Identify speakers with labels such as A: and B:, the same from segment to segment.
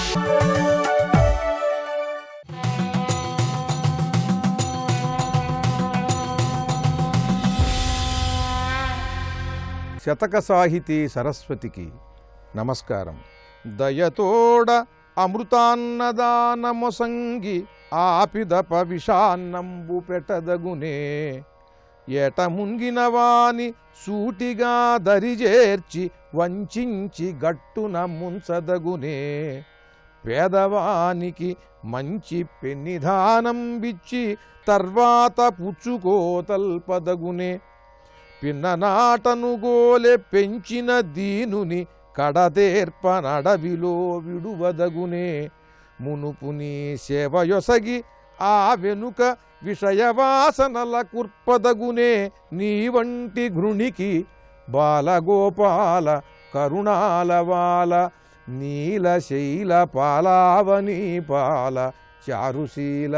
A: శతక సాహితీ సరస్వతికి నమస్కారం. దయతోడ అమృతాన్నదానమొసంగి ఆపిదప విషాన్నంబు పెట్టదగునే. ఏట ముంగిన వాని సూటిగా దరిజేర్చి వంచించి గట్టున ముంచదగునే. పేదవానికి మంచి పెన్నిధానం బిచ్చి తర్వాత పుచ్చుకోతల్పదగునే. పిన్ననాటను గోలె పెంచిన దీనుని కడతేర్పనడవిలో విడువదగునే. మునుపుని సేవయొసగి ఆ వెనుక విషయవాసనల కుర్పదగునే. నీ వంటి గృణికి బాలగోపాల కరుణాలవాల నీలశైల పాలావని పాల చారుశీల.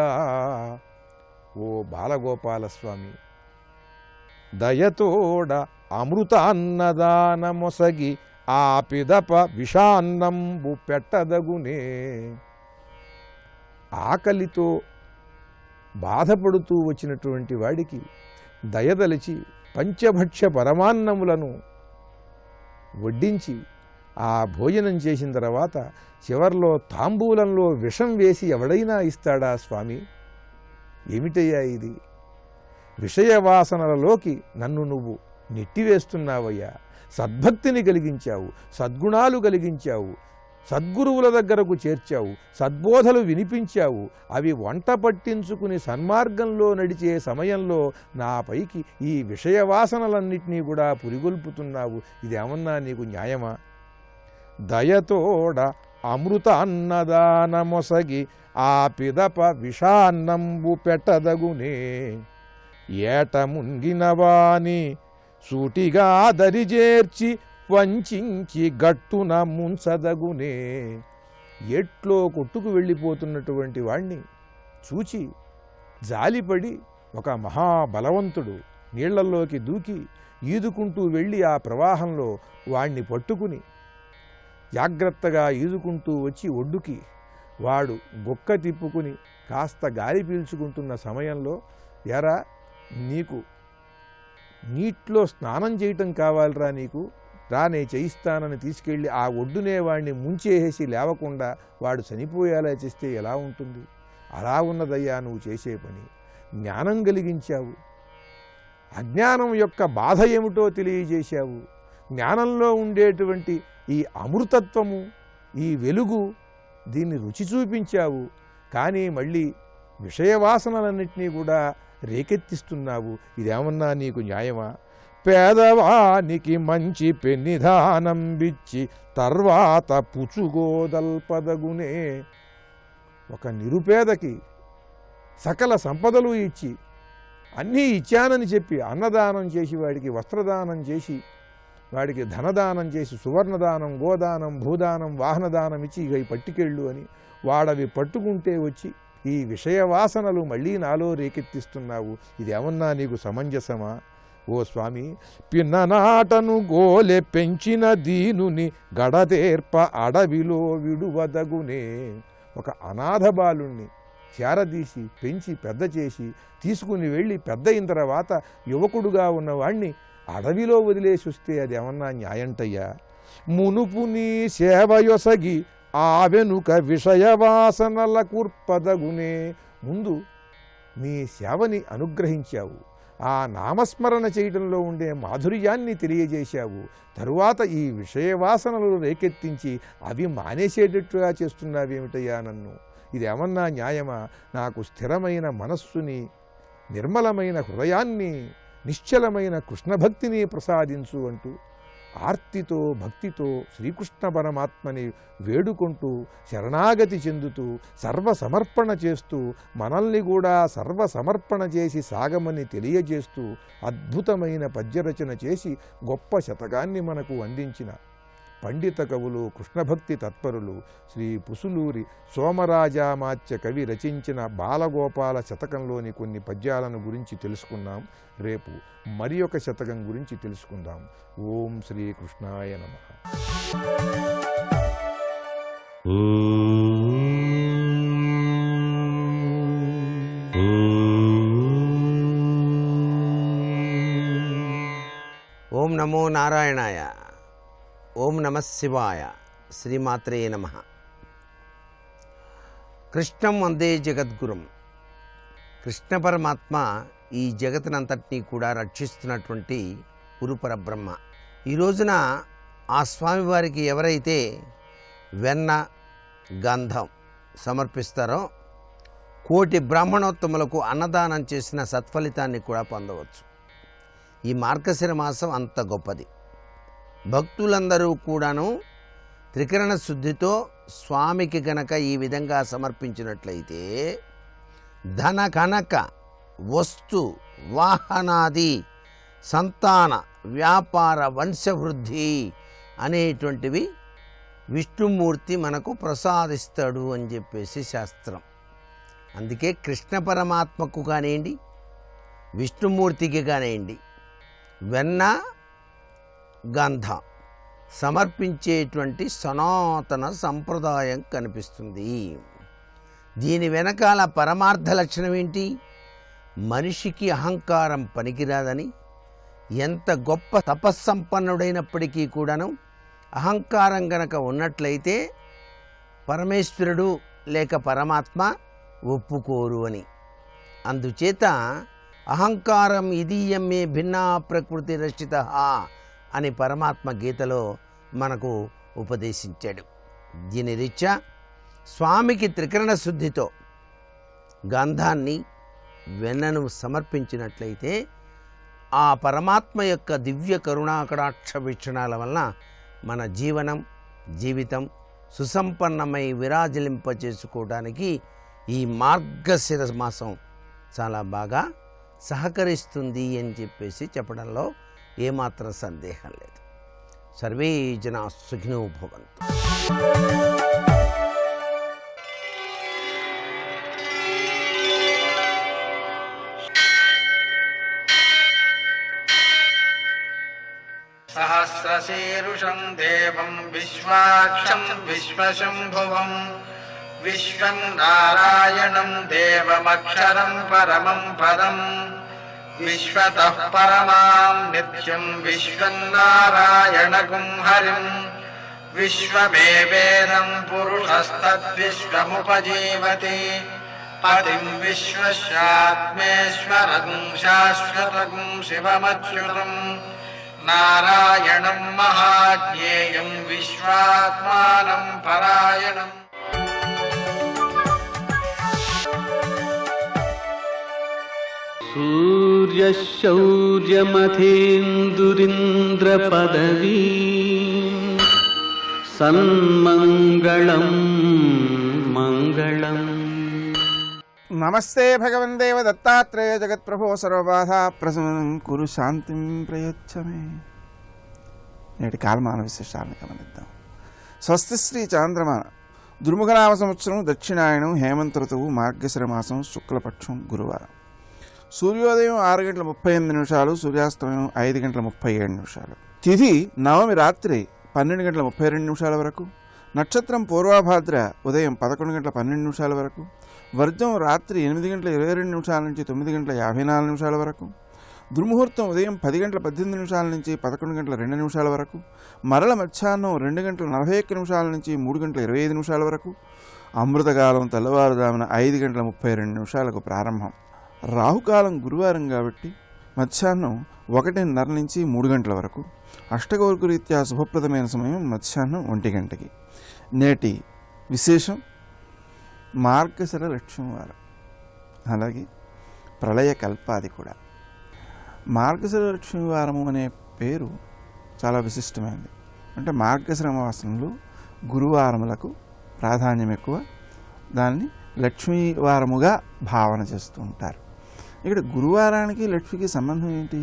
A: ఓ బాలగోపాల స్వామి, దయతోడ అమృతాన్నదానమొసగి ఆ పిదప విషాన్నంబు పెట్టదగునే. ఆకలితో బాధపడుతూ వచ్చినటువంటి వాడికి దయదలిచి పంచభక్ష్య పరమాన్నములను వడ్డించి ఆ భోజనం చేసిన తర్వాత చివర్లో తాంబూలంలో విషం వేసి ఎవడైనా ఇస్తాడా స్వామి? ఏమిటయ్యా ఇది? విషయవాసనలలోకి నన్ను నువ్వు నెట్టివేస్తున్నావయ్యా. సద్భక్తిని కలిగించావు, సద్గుణాలు కలిగించావు, సద్గురువుల దగ్గరకు చేర్చావు, సద్బోధలు వినిపించావు. అవి వంట పట్టించుకుని సన్మార్గంలో నడిచే సమయంలో నాపైకి ఈ విషయవాసనలన్నింటినీ కూడా పురిగొల్పుతున్నావు. ఇదేమన్నా నీకు న్యాయమా? దయతోడ అమృత అన్నదానమొసగి ఆ పిదప విషాన్నంబు పెట్టదగునే. ఏట ముంగినవాని సూటిగా దరిజేర్చి వంచించి గట్టున ముంచదగునే. ఏట్లో కొట్టుకు వెళ్ళిపోతున్నటువంటి వాణ్ణి చూచి జాలిపడి ఒక మహాబలవంతుడు నీళ్లల్లోకి దూకి ఈదుకుంటూ వెళ్ళి ఆ ప్రవాహంలో వాణ్ణి పట్టుకుని జాగ్రత్తగా ఈదుకుంటూ వచ్చి ఒడ్డుకి వాడు గుక్క తిప్పుకుని కాస్త గాలి పీల్చుకుంటున్న సమయంలో, ఎరా నీకు నీటిలో స్నానం చేయటం కావాలిరా, నీకు రా నే చేయిస్తానని తీసుకెళ్ళి ఆ ఒడ్డునే వాడిని ముంచేసి లేవకుండా వాడు చనిపోయేలా చేస్తే ఎలా ఉంటుంది? అలా ఉన్నదయ్యా నువ్వు చేసే పని. జ్ఞానం కలిగించావు, అజ్ఞానం యొక్క బాధ ఏమిటో తెలియజేశావు. జ్ఞానంలో ఉండేటువంటి ఈ అమృతత్వము, ఈ వెలుగు, దీన్ని రుచి చూపించావు. కానీ మళ్ళీ విషయవాసనలన్నింటినీ కూడా రేకెత్తిస్తున్నావు. ఇదేమన్నా నీకు న్యాయమా? పేదవానికి మంచి పెన్నిధానం బిచ్చి తర్వాత పుచ్చుగోదల్పదగునే. ఒక నిరుపేదకి సకల సంపదలు ఇచ్చి అన్నీ ఇచ్చానని చెప్పి అన్నదానం చేసి, వాడికి వస్త్రదానం చేసి, వాడికి ధనదానం చేసి, సువర్ణదానం, గోదానం, భూదానం, వాహనదానం ఇచ్చి ఇక పట్టుకెళ్ళు అని వాడవి పట్టుకుంటే వచ్చి ఈ విషయవాసనలు మళ్ళీ నాలో రేకెత్తిస్తున్నావు. ఇదేమన్నా నీకు సమంజసమా? ఓ స్వామి, పిన్ననాటను గోలె పెంచిన దీనుని గడతేర్ప అడవిలో విడువదగునే. ఒక అనాథ బాలుణ్ణి చేరదీసి పెంచి పెద్ద చేసి తీసుకుని వెళ్ళి పెద్ద అయిన తర్వాత యువకుడుగా ఉన్నవాణ్ణి అడవిలో వదిలేసి వస్తే అదేమన్నా న్యాయంటయ్యా? మునుపు నీ సేవయొసగి ఆ వెనుక విషయవాసనల కుర్పదగునే. ముందు నీ సేవని అనుగ్రహించావు, ఆ నామస్మరణ చేయటంలో ఉండే మాధుర్యాన్ని తెలియజేశావు. తరువాత ఈ విషయవాసనలు రేకెత్తించి అవి మానేసేటట్టుగా చేస్తున్నావేమిటయ్యా నన్ను? ఇదేమన్నా న్యాయమా? నాకు స్థిరమైన మనస్సుని, నిర్మలమైన హృదయాన్ని, నిశ్చలమైన కృష్ణభక్తిని ప్రసాదించు అంటూ ఆర్తితో భక్తితో శ్రీకృష్ణ పరమాత్మని వేడుకుంటూ శరణాగతి చెందుతూ సర్వసమర్పణ చేస్తూ మనల్ని కూడా సర్వసమర్పణ చేసి సాగమని తెలియజేస్తూ అద్భుతమైన పద్యరచన చేసి గొప్ప శతకాన్ని మనకు అందించిన పండిత కవులు, కృష్ణభక్తి తత్పరులు శ్రీ పుసులూరి సోమరాజామాత్య కవి రచించిన బాలగోపాల శతకంలోని కొన్ని పద్యాలను గురించి తెలుసుకున్నాం. రేపు మరి ఒక శతకం గురించి తెలుసుకుందాం. ఓం శ్రీకృష్ణాయ నమః.
B: నమో నారాయణాయ. ఓం నమః శివాయ. శ్రీమాత్రే నమః. కృష్ణం వందే జగద్గురుం. కృష్ణ పరమాత్మ ఈ జగత్తునంతటినీ కూడా రక్షిస్తున్నటువంటి గురు పరబ్రహ్మ. ఈ రోజున ఆ స్వామివారికి ఎవరైతే వెన్న గంధం సమర్పిస్తారో కోటి బ్రాహ్మణోత్తములకు అన్నదానం చేసిన సత్ఫలితాన్ని కూడా పొందవచ్చు. ఈ మార్గశిర మాసం అంత గొప్పది. భక్తులందరూ కూడాను త్రికరణ శుద్ధితో స్వామికి గనక ఈ విధంగా సమర్పించినట్లయితే ధన కనక వస్తు వాహనాది సంతాన వ్యాపార వంశవృద్ధి అనేటువంటివి విష్ణుమూర్తి మనకు ప్రసాదిస్తాడు అని చెప్పేసి శాస్త్రం. అందుకే కృష్ణ పరమాత్మకు కానివ్వండి, విష్ణుమూర్తికి కానివ్వండి, వెన్న గంధం సమర్పించేటువంటి సనాతన సంప్రదాయం కనిపిస్తుంది. దీని వెనకాల పరమార్థ లక్షణం ఏంటి? మనిషికి అహంకారం పనికిరాదని, ఎంత గొప్ప తపస్సంపన్నుడైనప్పటికీ కూడాను అహంకారం గనక ఉన్నట్లయితే పరమేశ్వరుడు లేక పరమాత్మ ఒప్పుకోరు అని. అందుచేత అహంకారం ఇదీయం మే భిన్నా ప్రకృతి రచిత అని పరమాత్మ గీతలో మనకు ఉపదేశించాడు. దీని రీత్యా స్వామికి త్రికరణ శుద్ధితో గంధాన్ని వెన్నను సమర్పించినట్లయితే ఆ పరమాత్మ యొక్క దివ్య కరుణాకటాక్ష వీక్షణాల వలన మన జీవితం సుసంపన్నమై విరాజిలింపచేసుకోవడానికి ఈ మార్గశిర మాసం చాలా బాగా సహకరిస్తుంది అని చెప్పేసి చెప్పడంలో ఏమాత్రం సందేహం లేదు. సర్వే జనా సుఖినో భవంతు.
C: సహస్రశీరుషం దేవం విశ్వాక్షం విశ్వశంభువం విశ్వం నారాయణం దేవమక్షరం పరమం పదం విశ్వతః పరమాం నిత్యం విశ్వం నారాయణగుం హరిం విశ్వమేవేదం పురుషస్తద్విశ్వముపజీవతి పతిం విశ్వస్యాత్మేశ్వరం శాశ్వతం శివమచ్యుతం నారాయణం మహాజ్ఞేయం విశ్వాత్మానం పరాయణం.
D: సూర్యశౌర్యమథేందురింద్రపదవీ సన్మంగళం మంగళం.
E: నమస్తే భగవన్ దేవ దత్తాత్రేయ జగత్ప్రభో సర్వబాధా ప్రశమనం కురు శాంతిం ప్రయచ్చమే. నేటి కాలమాన విశేషాలను గమనిద్దాం. స్వస్తి శ్రీ చాంద్రమాన దుర్ముఖనామ సంవత్సరం దక్షిణాయనం హేమంత ఋతువు మార్గశిర మాసం శుక్లపక్షం గురువారం. సూర్యోదయం 6:38, సూర్యాస్తమయం 5:37. తిథి నవమి రాత్రి 12:32 వరకు, నక్షత్రం పూర్వాభాద్ర ఉదయం 11:12 వరకు, వర్జం రాత్రి 8:22 నుంచి 9:54 వరకు, దుర్ముహూర్తం ఉదయం 10:18 నుంచి 11:02 వరకు, మరల మధ్యాహ్నం 2:41 నుంచి 3:25 వరకు, అమృతకాలం తెల్లవారుజామున 5:32 ప్రారంభం. రాహుకాలం గురువారం కాబట్టి మధ్యాహ్నం 1:30 నుంచి 3 గంటల వరకు, అష్టకౌర్కు రీత్యా శుభప్రదమైన సమయం మధ్యాహ్నం 1 గంటకి. నేటి విశేషం మార్గశిర లక్ష్మీవారం, అలాగే ప్రళయ కల్పాది కూడా. మార్గశిర లక్ష్మీవారము అనే పేరు చాలా విశిష్టమైనది. అంటే మార్గశిర మాసంలో గురువారములకు ప్రాధాన్యం ఎక్కువ, దాన్ని లక్ష్మీవారముగా భావన చేస్తూ ఉంటారు. ఇక్కడ గురువారానికి లక్ష్మికి సంబంధం ఏంటి?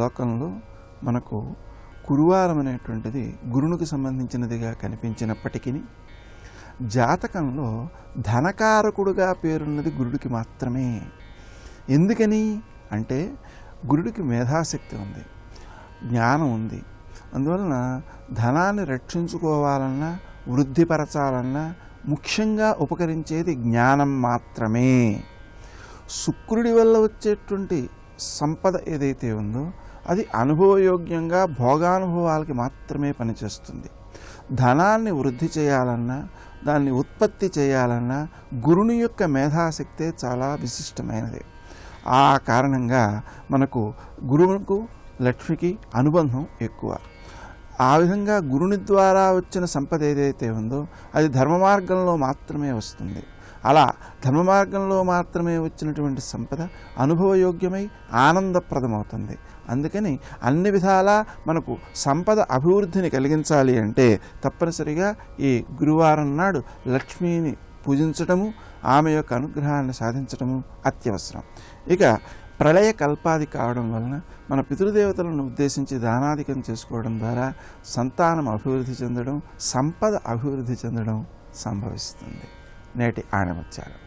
E: లోకంలో మనకు గురువారం అనేటువంటిది గురునికి సంబంధించినదిగా కనిపించినప్పటికీ జాతకంలో ధనకారకుడుగా పేరున్నది గురుడికి మాత్రమే. ఎందుకని అంటే గురుడికి మేధాశక్తి ఉంది, జ్ఞానం ఉంది. అందువలన ధనాన్ని రక్షించుకోవాలన్నా వృద్ధిపరచాలన్నా ముఖ్యంగా ఉపకరించేది జ్ఞానం మాత్రమే. శుక్రుడి వల్ల వచ్చేటువంటి సంపద ఏదైతే ఉందో అది అనుభవయోగ్యంగా భోగానుభవాలకి మాత్రమే పనిచేస్తుంది. ధనాన్ని వృద్ధి చేయాలన్నా, దాన్ని ఉత్పత్తి చేయాలన్నా గురుని యొక్క మేధాశక్తే చాలా విశిష్టమైనది. ఆ కారణంగా మనకు గురువుకు లక్ష్మికి అనుబంధం ఎక్కువ. ఆ విధంగా గురుని ద్వారా వచ్చిన సంపద ఏదైతే ఉందో అది ధర్మ మార్గంలో మాత్రమే వస్తుంది. అలా ధర్మ మార్గంలో మాత్రమే వచ్చినటువంటి సంపద అనుభవయోగ్యమై ఆనందప్రదమవుతుంది. అందుకని అన్ని విధాలా మనకు సంపద అభివృద్ధిని కలిగించాలి అంటే తప్పనిసరిగా ఈ గురువారం నాడు లక్ష్మీని పూజించటము, ఆమె యొక్క అనుగ్రహాన్ని సాధించటము అత్యవసరం. ఇక ప్రళయ కల్పాది కావడం వలన మన పితృదేవతలను ఉద్దేశించి దానాధికం చేసుకోవడం ద్వారా సంతానం అభివృద్ధి చెందడం, సంపద అభివృద్ధి చెందడం సంభవిస్తుంది. నేటి ఆణిముత్యాలు.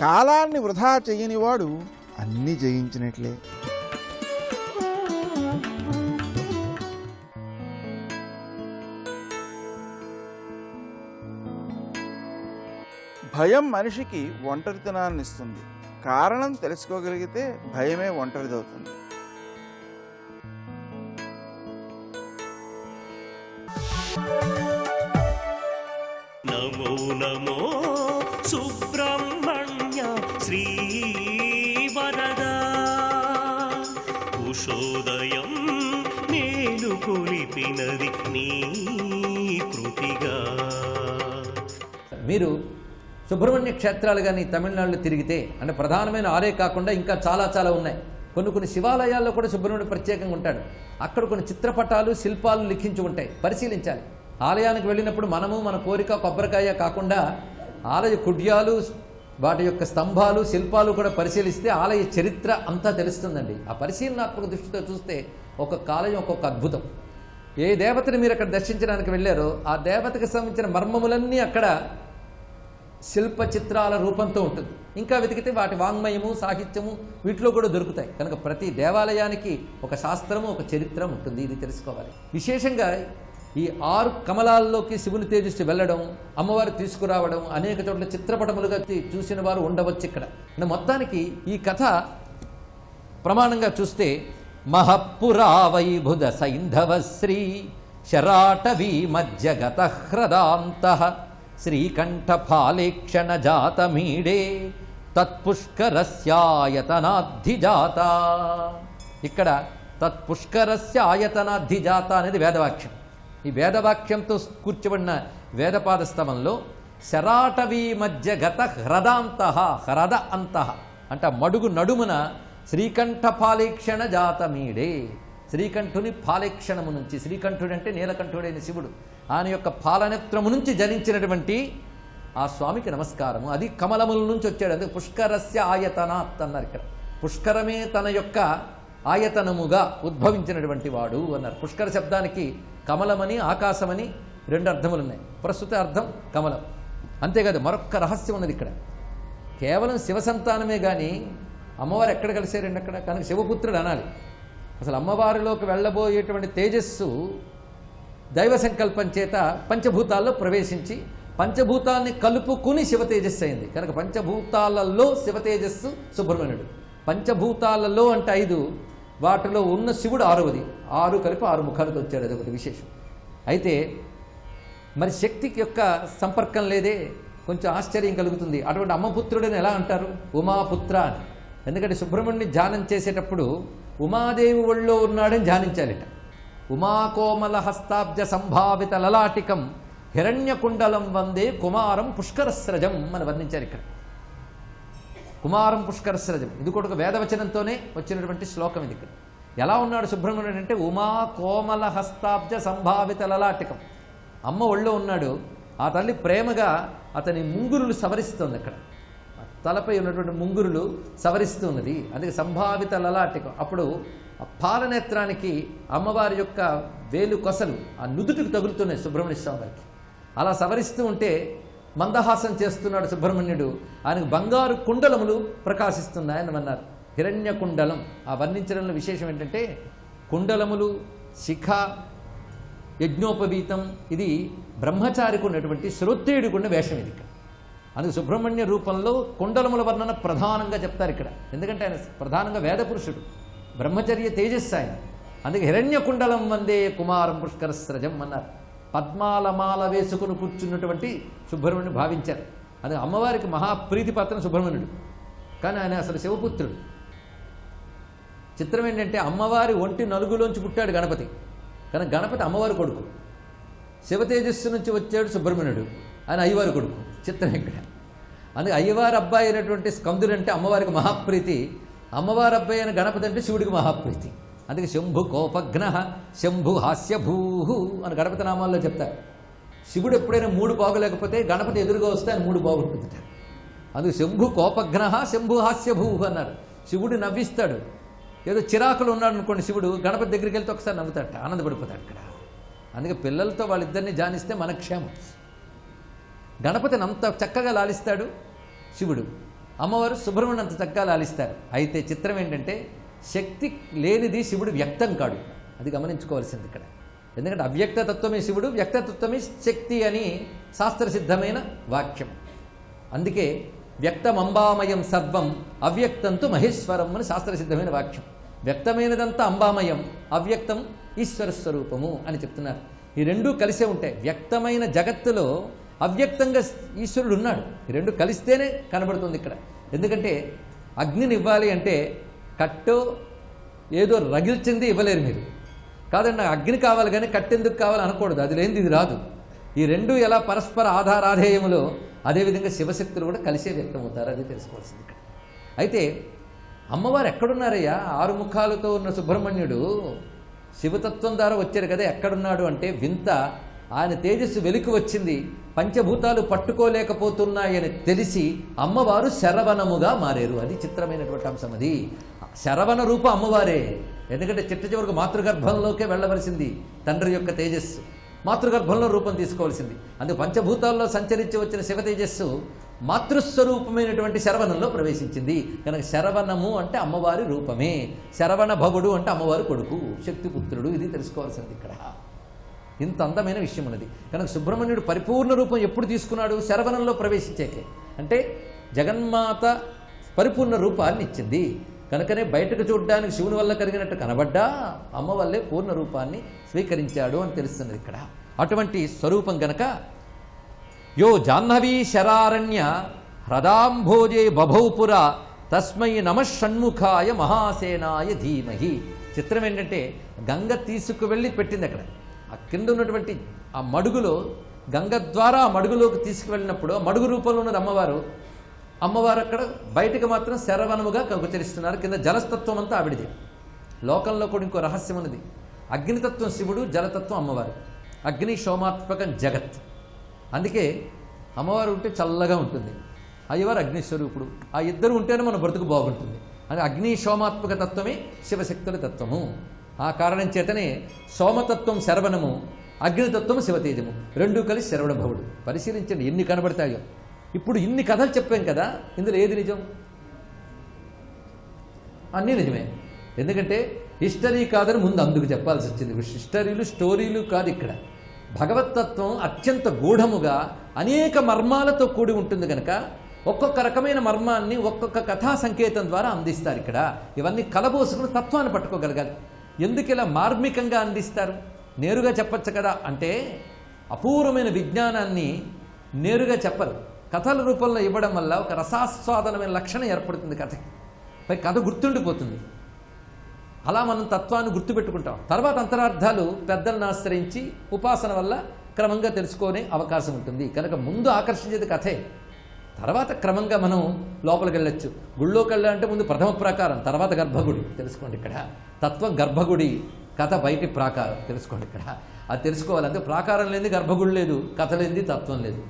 E: కాలాన్ని వృధా చేయనివాడు అన్నీ జయించినట్లే. భయం మనిషికి ఒంటరితనాన్ని ఇస్తుంది. కారణం తెలుసుకోగలిగితే భయమే ఒంటరిదవుతుంది.
F: నమో నమో సుబ్రహ్మణ్య శ్రీ వరద ఉషోదయం నేను కొలిపినది నీ కృతిగా.
G: మీరు సుబ్రహ్మణ్య క్షేత్రాలు కానీ తమిళనాడులో తిరిగితే, అంటే ప్రధానమైన 6 కాకుండా ఇంకా చాలా ఉన్నాయి. కొన్ని శివాలయాల్లో కూడా సుబ్రహ్మణ్యుడు ప్రత్యేకంగా ఉంటాడు. అక్కడ కొన్ని చిత్రపటాలు, శిల్పాలు లిఖించి ఉంటాయి. పరిశీలించాలి. ఆలయానికి వెళ్ళినప్పుడు మనము మన కోరిక కొబ్బరికాయ కాకుండా ఆలయ కుడ్యాలు, వాటి యొక్క స్తంభాలు, శిల్పాలు కూడా పరిశీలిస్తే ఆలయ చరిత్ర అంతా తెలుస్తుందండి. ఆ పరిశీలనాత్మక దృష్టితో చూస్తే ఒక్కొక్క ఆలయం ఒక్కొక్క అద్భుతం. ఏ దేవతని మీరు అక్కడ దర్శించడానికి వెళ్ళారో ఆ దేవతకి సంబంధించిన మర్మములన్నీ అక్కడ శిల్ప చిత్రాల రూపంతో ఉంటుంది. ఇంకా వెతికితే వాటి వాంగ్మయము, సాహిత్యము వీటిలో కూడా దొరుకుతాయి. కనుక ప్రతి దేవాలయానికి ఒక శాస్త్రము, ఒక చరిత్ర ఉంటుంది. ఇది తెలుసుకోవాలి. విశేషంగా ఈ 6 కమలాల్లోకి శివుని తేజస్సు వెళ్ళడం, అమ్మవారు తీసుకురావడం, అనేక చోట్ల చిత్రపటములుగా చూసిన వారు ఉండవచ్చు ఇక్కడ. మొత్తానికి ఈ కథ ప్రమాణంగా చూస్తే మహపురా వైభుద సైంధవ శ్రీ శరాటవీ మధ్యగత హ్రదాంత శ్రీకంఠ ఫాలేక్షణ జాతమీడే తత్పుష్కరస్యాయతనాధిజాత. ఇక్కడ తత్పుష్కరస్యాయతనాధిజాత అనేది వేదవాక్యం. ఈ వేదవాక్యంతో కూర్చోబడిన వేదపాద స్తవంలో శరాటవీ మధ్యగత హ్రదాంత, హ్రద అంత అంటే మడుగు నడుమున శ్రీకంఠ ఫాలేక్షణ జాతమీడే, శ్రీకంఠుని ఫాలేక్షణము నుంచి, శ్రీకంఠుడు అంటే నీలకంఠుడైన శివుడు, ఆయన యొక్క ఫాలనేత్రము నుంచి జనించినటువంటి ఆ స్వామికి నమస్కారము. అది కమలముల నుంచి వచ్చాడు. అందుకే పుష్కరస్య ఆయతనాత్ అన్నారు. ఇక్కడ పుష్కరమే తన యొక్క ఆయతనముగా ఉద్భవించినటువంటి వాడు అన్నారు. పుష్కర శబ్దానికి కమలమని, ఆకాశమని 2 అర్థములు ఉన్నాయి. ప్రస్తుత అర్థం కమలం. అంతేకాదు మరొక్క రహస్యం ఉన్నది ఇక్కడ. కేవలం శివ సంతానమే కానీ అమ్మవారు ఎక్కడ కలిసారండి అక్కడ? కనుక శివపుత్రుడు అనాలి. అసలు అమ్మవారిలోకి వెళ్ళబోయేటువంటి తేజస్సు దైవ సంకల్పం చేత పంచభూతాల్లో ప్రవేశించి పంచభూతాల్ని కలుపుకుని శివ తేజస్సు అయింది. కనుక పంచభూతాలలో శివ తేజస్సు సుబ్రహ్మణ్యుడు. పంచభూతాలలో అంటే 5, వాటిలో ఉన్న శివుడు 6వది. 6 కలిపి 6 ముఖాలతో వచ్చాడు. అది ఒకటి విశేషం. అయితే మరి శక్తికి యొక్క సంపర్కం లేదే, కొంచెం ఆశ్చర్యం కలుగుతుంది. అటువంటి అమ్మపుత్రుడని ఎలా అంటారు? ఉమాపుత్ర అని. ఎందుకంటే సుబ్రహ్మణ్యుని ధ్యానం చేసేటప్పుడు ఉమాదేవి ఒళ్ళో ఉన్నాడని ధ్యానించాలిట. ఉమాకోమల హస్తాబ్జ సంభావిత లలాటికం హిరణ్యకుండలం వందే కుమారం పుష్కరస్రజం అని వర్ణించారు ఇక్కడ. కుమారం పుష్కరస్రజం ఇది కూడా ఒక వేదవచనంతోనే వచ్చినటువంటి శ్లోకం ఇది. ఇక్కడ ఎలా ఉన్నాడు సుబ్రహ్మణ్యుడు అంటే ఉమా కోమల హస్తాబ్జ సంభావిత లలాటికం. అమ్మ ఒళ్ళో ఉన్నాడు. ఆ తల్లి ప్రేమగా అతని ముంగురులు సవరిస్తుంది. అక్కడ తలపై ఉన్నటువంటి ముంగురులు సవరిస్తున్నది. అందుకే సంభావిత లలాటికం. అప్పుడు ఆ పాలనేత్రానికి అమ్మవారి యొక్క వేలు కొసలు ఆ నుదుటికి తగులుతున్నాయి సుబ్రహ్మణ్య స్వామి వారికి. అలా సవరిస్తూ ఉంటే మందహాసం చేస్తున్నాడు సుబ్రహ్మణ్యుడు. ఆయనకు బంగారు కుండలములు ప్రకాశిస్తున్నాయని అన్నారు. హిరణ్య కుండలం ఆ వర్ణించడంలో విశేషం ఏంటంటే కుండలములు, శిఖ, యజ్ఞోపవీతం ఇది బ్రహ్మచారికి ఉన్నటువంటి శ్రోత్రియుడికి ఉన్న వేషం ఇది. అందుకు సుబ్రహ్మణ్య రూపంలో కుండలముల వర్ణన ప్రధానంగా చెప్తారు ఇక్కడ. ఎందుకంటే ఆయన ప్రధానంగా వేద పురుషుడు, బ్రహ్మచర్య తేజస్సు ఆయన. అందుకే హిరణ్య కుండలం వందే కుమారం పుష్కరస్రజం అన్నారు. పద్మాల మాల వేసుకుని కూర్చున్నటువంటి సుబ్రహ్మణ్యుడు భావించారు. అది అమ్మవారికి మహాప్రీతి పాత్ర సుబ్రహ్మణ్యుడు, కానీ ఆయన అసలు శివపుత్రుడు. చిత్రం ఏంటంటే అమ్మవారి ఒంటి నలుగులోంచి పుట్టాడు గణపతి, కానీ గణపతి అమ్మవారి కొడుకు. శివ తేజస్సు నుంచి వచ్చాడు సుబ్రహ్మణ్యుడు, ఆయన అయ్యవారి కొడుకు. చిత్రం ఇక్కడ. అందుకే అయ్యవారి అబ్బాయి అయినటువంటి స్కందుడు అంటే అమ్మవారికి మహాప్రీతి, అమ్మవారి అబ్బాయి అయిన గణపతి అంటే శివుడికి మహాప్రీతి. అందుకే శంభు కోపఘ్న శంభు హాస్యభూ అని గణపతి నామాల్లో చెప్తారు. శివుడు ఎప్పుడైనా 3 బాగులేకపోతే గణపతి ఎదురుగా వస్తే ఆయన 3 బాగుంటుందట. అందుకు శంభు కోపఘ్న శంభు హాస్యభూ అన్నారు. శివుడు నవ్విస్తాడు. ఏదో చిరాకులు ఉన్నాడు అనుకోండి శివుడు, గణపతి దగ్గరికి వెళ్తే ఒకసారి నవ్వుతాడట, ఆనందపడిపోతాడు ఇక్కడ. అందుకే పిల్లలతో వాళ్ళిద్దరిని జానిస్తే మన క్షేమం. గణపతిని అంత చక్కగా లాలిస్తాడు శివుడు, అమ్మవారు సుబ్రహ్మణ్యం అంత చక్కగా లాలిస్తారు. అయితే చిత్రం ఏంటంటే శక్తి లేనిది శివుడు వ్యక్తం కాడు, అది గమనించుకోవాల్సింది ఇక్కడ. ఎందుకంటే అవ్యక్తతత్వమే శివుడు, వ్యక్తతత్వమే శక్తి అని శాస్త్రసిద్ధమైన వాక్యం. అందుకే వ్యక్తం అంబామయం సర్వం అవ్యక్తంతో మహేశ్వరం అని శాస్త్రసిద్ధమైన వాక్యం. వ్యక్తమైనదంతా అంబామయం, అవ్యక్తం ఈశ్వర స్వరూపము అని చెప్తున్నారు. ఈ రెండూ కలిసే ఉంటాయి. వ్యక్తమైన జగత్తులో అవ్యక్తంగా ఈశ్వరుడు ఉన్నాడు. ఈ రెండు కలిస్తేనే కనబడుతుంది ఇక్కడ. ఎందుకంటే అగ్నిని ఇవ్వాలి అంటే కట్టో ఏదో రగిల్చింది ఇవ్వలేరు మీరు. కాదండి నాకు అగ్ని కావాలి కానీ కట్టెందుకు కావాలి అనకూడదు, అది లేనిది ఇది రాదు. ఈ రెండు ఎలా పరస్పర ఆధారాధేయములో అదేవిధంగా శివశక్తులు కూడా కలిసే వ్యక్తమవుతారు, అది తెలుసుకోవాల్సింది ఇక్కడ. అయితే అమ్మవారు ఎక్కడున్నారయ్యా? 6 ముఖాలతో ఉన్న సుబ్రహ్మణ్యుడు శివతత్వం ద్వారా వచ్చారు కదా, ఎక్కడున్నాడు అంటే వింత. ఆయన తేజస్సు వెలికి వచ్చింది, పంచభూతాలు పట్టుకోలేకపోతున్నాయని తెలిసి అమ్మవారు శరవణముగా మారారు. అది చిత్రమైనటువంటి అంశం. అది శరవణ రూప అమ్మవారే. ఎందుకంటే చిట్ట చివరకు మాతృగర్భంలోకే వెళ్ళవలసింది తండ్రి యొక్క తేజస్సు, మాతృగర్భంలో రూపం తీసుకోవాల్సింది. అందుకు పంచభూతాల్లో సంచరించి వచ్చిన శివ తేజస్సు మాతృస్వరూపమైనటువంటి శరవణంలో ప్రవేశించింది. కనుక శరవణము అంటే అమ్మవారి రూపమే, శరవణ భవుడు అంటే అమ్మవారి కొడుకు, శక్తిపుత్రుడు. ఇది తెలుసుకోవాల్సింది ఇక్కడ. ఇంత అందమైన విషయం ఉన్నది. కనుక సుబ్రహ్మణ్యుడు పరిపూర్ణ రూపం ఎప్పుడు తీసుకున్నాడు? శరవణంలో ప్రవేశించాకే. అంటే జగన్మాత పరిపూర్ణ రూపాన్ని ఇచ్చింది. కనుకనే బయటకు చూడడానికి శివుని వల్ల కలిగినట్టు కనబడ్డా అమ్మ వల్లే పూర్ణ రూపాన్ని స్వీకరించాడు అని తెలుస్తున్నది ఇక్కడ. అటువంటి స్వరూపం గనక యో జాహ్నవీ శరారణ్య హ్రదాంభోజే బభౌపుర తస్మై నమషణ్ముఖాయ మహాసేనాయ ధీమహి. చిత్రం ఏంటంటే గంగ తీసుకువెళ్ళి పెట్టింది అక్కడ. ఆ కింద ఉన్నటువంటి ఆ మడుగులో గంగ ద్వారా ఆ మడుగులోకి తీసుకువెళ్ళినప్పుడు ఆ మడుగు రూపంలో ఉన్నది అమ్మవారు. అమ్మవారు అక్కడ బయటకు మాత్రం శరవణముగా గోచరిస్తున్నారు. కింద జలతత్వం అంతా ఆవిడిది. లోకంలో కూడా ఇంకో రహస్యం ఉన్నది. అగ్నితత్వం శివుడు, జలతత్వం అమ్మవారు. అగ్ని సోమాత్మకం జగత్. అందుకే అమ్మవారు ఉంటే చల్లగా ఉంటుంది, అయ్యవారు అగ్నిస్వరూపుడు. ఆ ఇద్దరు ఉంటేనే మన బ్రతుకు బాగుంటుంది. అది అగ్ని సోమాత్మక తత్వమే శివశక్తుల తత్వము. ఆ కారణం చేతనే సోమతత్వం శరవణము, అగ్నితత్వం శివతేజము, రెండూ కలిసి శరవణ భవుడు. పరిశీలించండి ఎన్ని కనబడతాయో. ఇప్పుడు ఇన్ని కథలు చెప్పాం కదా, ఇందులో ఏది నిజం? అన్నీ నిజమే. ఎందుకంటే హిస్టరీ కాదని ముందు అందుకు చెప్పాల్సి వచ్చింది. హిస్టరీలు స్టోరీలు కాదు ఇక్కడ. భగవత్తత్వం అత్యంత గూఢముగా అనేక మర్మాలతో కూడి ఉంటుంది కనుక ఒక్కొక్క రకమైన మర్మాన్ని ఒక్కొక్క కథా సంకేతం ద్వారా అందిస్తారు ఇక్కడ. ఇవన్నీ కలబోసుకుని తత్వాన్ని పట్టుకోగలగాలి. ఎందుకు ఇలా మార్మికంగా అందిస్తారు? నేరుగా చెప్పచ్చు కదా అంటే అపూర్వమైన విజ్ఞానాన్ని నేరుగా చెప్పరు. కథల రూపంలో ఇవ్వడం వల్ల ఒక రసాస్వాదనమైన లక్షణం ఏర్పడుతుంది కథకి. పై కథ గుర్తుండిపోతుంది. అలా మనం తత్వాన్ని గుర్తుపెట్టుకుంటాం. తర్వాత అంతరార్థాలు పెద్దలను ఆశ్రయించి ఉపాసన వల్ల క్రమంగా తెలుసుకునే అవకాశం ఉంటుంది. కనుక ముందు ఆకర్షించేది కథే, తర్వాత క్రమంగా మనం లోపలికి వెళ్ళొచ్చు. గుళ్ళోకి వెళ్ళాలంటే ముందు ప్రథమ ప్రాకారం, తర్వాత గర్భగుడి. తెలుసుకోండి ఇక్కడ. తత్వం గర్భగుడి, కథ బయటి ప్రాకారం. తెలుసుకోండి ఇక్కడ. అది తెలుసుకోవాలి. అంటే ప్రాకారం లేనిది గర్భగుడి లేదు, కథ లేనిది తత్వం లేదు.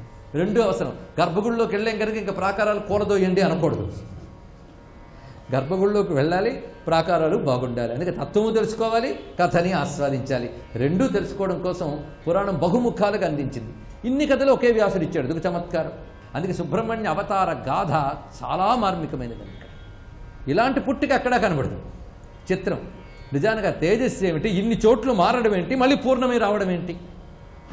G: రెండూ అవసరం. గర్భగుడిలోకి వెళ్ళాం కనుక ఇంకా ప్రాకారాలు కూడదోయండి అనకూడదు. గర్భగుడిలోకి వెళ్ళాలి, ప్రాకారాలు బాగుండాలి. అందుకే తత్వము తెలుసుకోవాలి, కథని ఆస్వాదించాలి. రెండూ తెలుసుకోవడం కోసం పురాణం బహుముఖాలుగా అందించింది. ఇన్ని కథలు ఒకే వ్యాసుడు ఇచ్చాడు. ఇది చమత్కారం. అందుకే సుబ్రహ్మణ్య అవతార గాథ చాలా మార్మికమైనది. ఇలాంటి పుట్టిక అక్కడ కనబడదు. చిత్రం. నిజానికి తేజస్సు ఏమిటి, ఇన్ని చోట్లు మారడం ఏంటి, మళ్ళీ పూర్ణమై రావడం ఏంటి?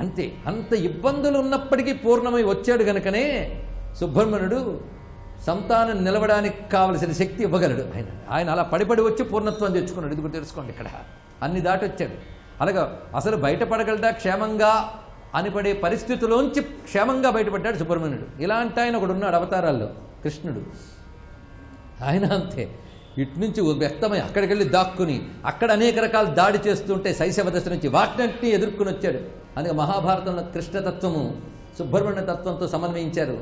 G: అంతే. అంత ఇబ్బందులు ఉన్నప్పటికీ పూర్ణమై వచ్చాడు గనుకనే సుబ్రహ్మణ్యుడు సంతానం నిలవడానికి కావలసిన శక్తి ఇవ్వగలడు. ఆయన అలా పడిపడి వచ్చి పూర్ణత్వం తెచ్చుకున్నాడు. ఇది కూడా తెలుసుకోండి, ఇక్కడ అన్ని దాటి వచ్చాడు. అలాగా అసలు బయటపడగలడా క్షేమంగా అని పడే పరిస్థితిలోంచి క్షేమంగా బయటపడ్డాడు సుబ్రహ్మణ్యుడు. ఇలాంటి ఆయన ఒకడు ఉన్నాడు అవతారాల్లో, కృష్ణుడు. ఆయన అంతే, ఇటు నుంచి వ్యక్తమై అక్కడికి వెళ్ళి దాక్కుని అక్కడ అనేక రకాల దాడి చేస్తుంటే శైశవ దశ నుంచి వాటిని ఎదుర్కొని వచ్చాడు. అందుకే మహాభారతంలో కృష్ణతత్వము సుబ్రహ్మణ్య తత్వంతో సమన్వయించారు.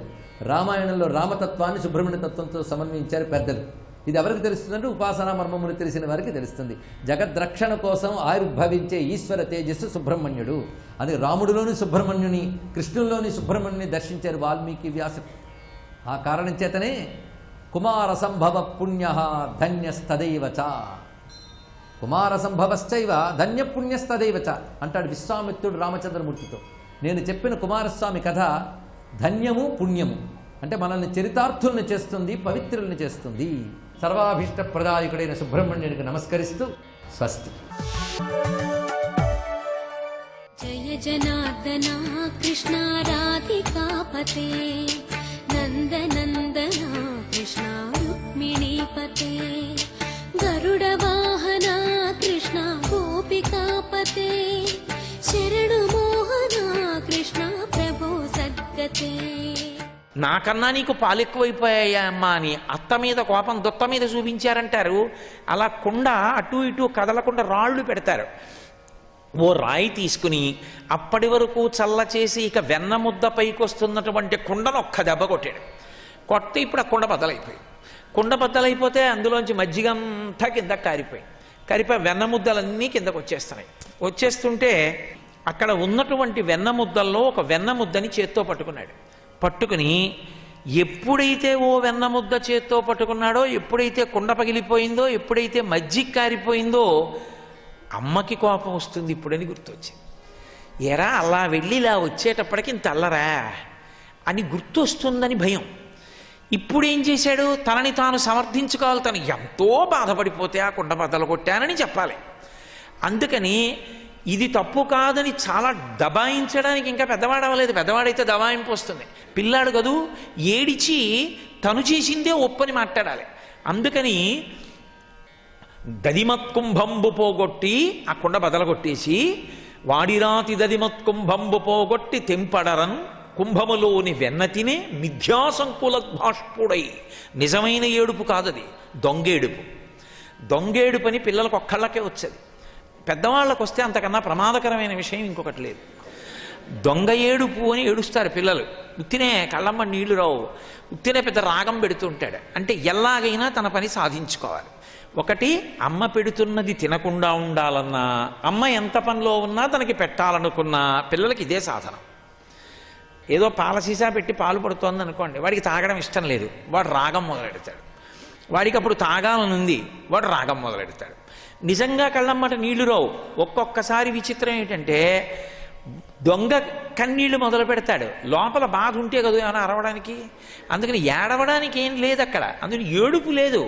G: రామాయణంలో రామతత్వాన్ని సుబ్రహ్మణ్య తత్వంతో సమన్వయించారు పెద్దలు. ఇది ఎవరికి తెలుస్తుందంటే ఉపాసనా మర్మములు తెలిసిన వారికి తెలుస్తుంది. జగద్రక్షణ కోసం ఆవిర్భవించే ఈశ్వర తేజస్సు సుబ్రహ్మణ్యుడు. అది రాముడిలోని సుబ్రహ్మణ్యుని, కృష్ణుల్లోని సుబ్రహ్మణ్యుని దర్శించారు వాల్మీకి వ్యాసుడు. ఆ కారణం చేతనే కుమార సంభవ పుణ్య ధన్యస్తదైవచ, కుమార సంభవశ్చైవ ధన్య పుణ్యస్తదైవచ అంటాడు విశ్వామిత్రుడు రామచంద్రమూర్తితో. నేను చెప్పిన కుమారస్వామి కథ ధన్యము పుణ్యము అంటే మనల్ని చరితార్థుల్ని చేస్తుంది, పవిత్రుల్ని చేస్తుంది. సర్వాభీష్ట ప్రదాయకుడైన సుబ్రహ్మణ్యుడికి నమస్కరిస్తూ స్వస్తి.
H: జయ జనార్దన కృష్ణ రాధికాపతే నందనందన కృష్ణ రుక్మిణీపతే గరుడ వాహన కృష్ణ గోపికాపతే శరణు మోహన కృష్ణ ప్రభో సద్గతే.
I: నాకన్నా నీకు పాలు ఎక్కువైపోయాయా అమ్మా అని అత్త మీద కోపం దొత్త మీద చూపించారంటారు. అలా కుండ అటు ఇటు కదలకుండా రాళ్ళు పెడతారు. ఓ రాయి తీసుకుని అప్పటి వరకు చల్ల చేసి ఇక వెన్న ముద్ద పైకి వస్తున్నటువంటి కుండను ఒక్క దెబ్బ కొట్టాడు. కొట్టి ఇప్పుడు ఆ కుండ బద్దలైపోయింది. కుండ బద్దలైపోతే అందులోంచి మజ్జిగంతా కిందకు కారిపోయి వెన్న ముద్దలన్నీ కిందకు వచ్చేస్తున్నాయి. వచ్చేస్తుంటే అక్కడ ఉన్నటువంటి వెన్న ముద్దల్లో ఒక వెన్న ముద్దని చేత్తో పట్టుకున్నాడు. పట్టుకుని ఎప్పుడైతే ఓ వెన్న ముద్ద చేత్తో పట్టుకున్నాడో, ఎప్పుడైతే కుండ పగిలిపోయిందో, ఎప్పుడైతే మజ్జిగ కారిపోయిందో అమ్మకి కోపం వస్తుంది ఇప్పుడని గుర్తొచ్చింది. ఎరా అలా వెళ్ళి ఇలా వచ్చేటప్పటికి ఇంత అల్లరా అని గుర్తొస్తుందని భయం. ఇప్పుడు ఏం చేశాడు, తనని తాను సమర్థించుకోవాలి. తను ఎంతో బాధపడిపోతే ఆ కుండ బద్దలు కొట్టానని చెప్పాలి. అందుకని ఇది తప్పు కాదని చాలా దబాయించడానికి ఇంకా పెద్దవాడవలేదు. పెద్దవాడైతే దబాయింపు వస్తుంది. పిల్లాడు కదూ, ఏడిచి తను చేసిందే ఒప్పని మాట్లాడాలి. అందుకని దదిమత్కుంభంబు పోగొట్టి ఆ కుండ బదలగొట్టేసి వాడిరాతి దదిమత్కుంభంబు పోగొట్టి తెంపడరన్ కుంభములోని వెన్న తినే మిథ్యాసంకుల భాష్పుడై. నిజమైన ఏడుపు కాదది, దొంగేడుపు. దొంగేడుపని పిల్లలకు ఒక్కళ్ళకే వచ్చేది. పెద్దవాళ్ళకు వస్తే అంతకన్నా ప్రమాదకరమైన విషయం ఇంకొకటి లేదు. దొంగ ఏడుపు అని ఏడుస్తారు పిల్లలు. ఉత్తినే కళ్ళమ్మ నీళ్లు రావు, ఉత్తినే పెద్ద రాగం పెడుతుంటాడు. అంటే ఎలాగైనా తన పని సాధించుకోవాలి. ఒకటి, అమ్మ పెడుతున్నది తినకుండా ఉండాలన్నా, అమ్మ ఎంత పనిలో ఉన్నా తనకి పెట్టాలనుకున్నా పిల్లలకి ఇదే సాధనం. ఏదో పాల సీసా పెట్టి పాలు పడుతోంది అనుకోండి, వాడికి తాగడం ఇష్టం లేదు, వాడు రాగం మొదలెడతాడు. వాడికి అప్పుడు తాగాలనుంది, వాడు రాగం మొదలెడతాడు. నిజంగా కళ్ళమ్మట నీళ్లు రావు. ఒక్కొక్కసారి విచిత్రం ఏంటంటే దొంగ కన్నీళ్లు మొదలు పెడతాడు. లోపల బాధ ఉంటే కదా ఏమైనా అరవడానికి. అందుకని ఏడవడానికి ఏం లేదు అక్కడ. అందుకని ఏడుపు లేదు,